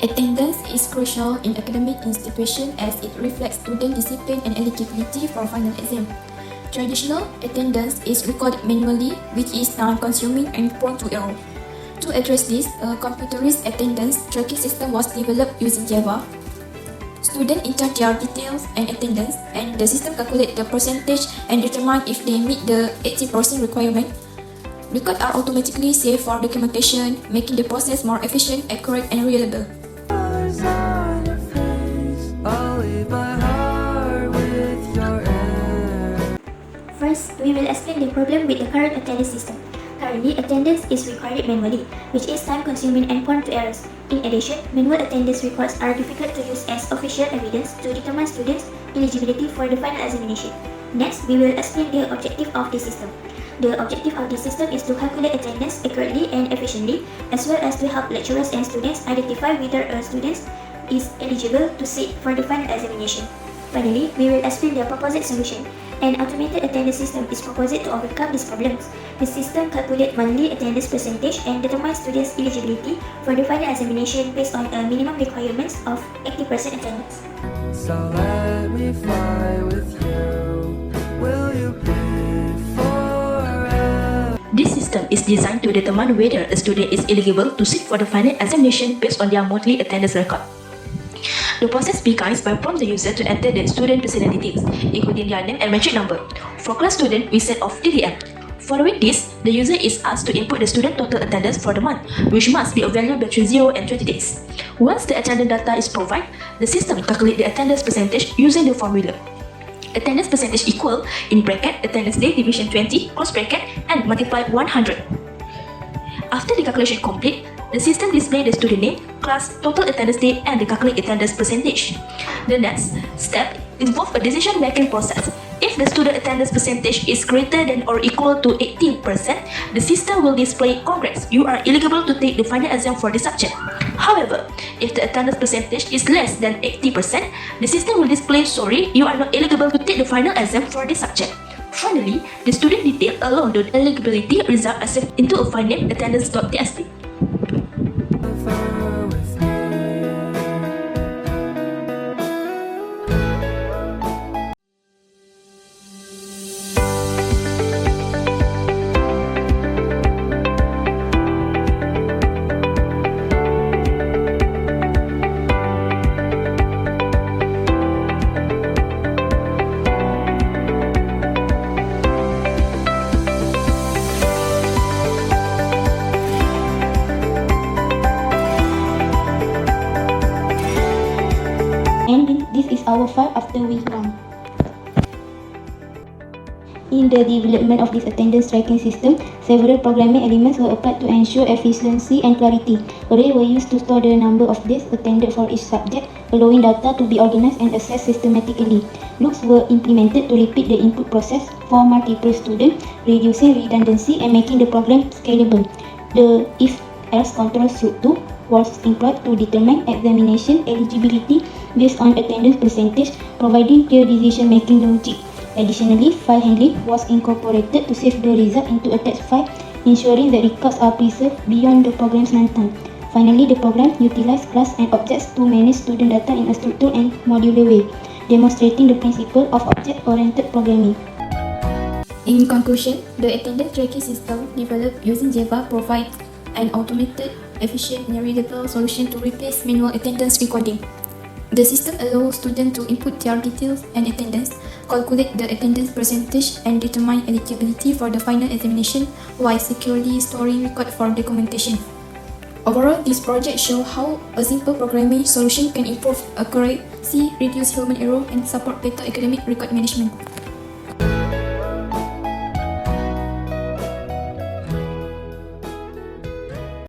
Attendance is crucial in academic institutions as it reflects student discipline and eligibility for final exam. Traditional attendance is recorded manually, which is time-consuming and prone to error. To address this, a computerized attendance tracking system was developed using Java. Students enter their details and attendance, and the system calculates the percentage and determine if they meet the 80% requirement. Records are automatically saved for documentation, making the process more efficient, accurate, and reliable. First, we will explain the problem with the current attendance system. Currently, attendance is recorded manually, which is time-consuming and prone to errors. In addition, manual attendance records are difficult to use as official evidence to determine students' eligibility for the final examination. Next, we will explain the objective of this system. The objective of this system is to calculate attendance accurately and efficiently, as well as to help lecturers and students identify whether a student is eligible to sit for the final examination. Finally, we will explain the proposed solution. An automated attendance system is proposed to overcome these problems. The system calculates monthly attendance percentage and determines students' eligibility for the final examination based on a minimum requirements of 80% attendance. So let me fly with you. Will you be forever? This system is designed to determine whether a student is eligible to sit for the final examination based on their monthly attendance record. The process begins by prompting the user to enter the student personal details, including their name and metric number. For class student, we set off TTM. Following this, the user is asked to input the student total attendance for the month, which must be a value between 0 and 20 days. Once the attendance data is provided, the system calculates the attendance percentage using the formula. Attendance percentage equal, in bracket, attendance day division 20, close bracket, and multiply 100. After the calculation complete, the system displays the student name, class, total attendance day, and the calculated attendance percentage. The next step involves a decision-making process. If the student attendance percentage is greater than or equal to 80%, the system will display "Congrats, you are eligible to take the final exam for this subject." However, if the attendance percentage is less than 80%, the system will display "Sorry, you are not eligible to take the final exam for this subject." Finally, the student detail along the eligibility result are saved into a file named attendance.txt. And this is our file after we run. In the development of this attendance tracking system, several programming elements were applied to ensure efficiency and clarity. Arrays were used to store the number of days attended for each subject, allowing data to be organized and accessed systematically. Loops were implemented to repeat the input process for multiple students, reducing redundancy and making the program scalable. The if-else control suite 2 was employed to determine examination eligibility based on attendance percentage, providing clear decision-making logic. Additionally, file handling was incorporated to save the result into a text file, ensuring that records are preserved beyond the program's runtime. Finally, the program utilized class and objects to manage student data in a structured and modular way, demonstrating the principle of object-oriented programming. In conclusion, the attendance tracking system developed using Java provides an automated, efficient, and reliable solution to replace manual attendance recording. The system allows students to input their details and attendance, calculate the attendance percentage, and determine eligibility for the final examination while securely storing records for documentation. Overall, this project shows how a simple programming solution can improve accuracy, reduce human error, and support better academic record management.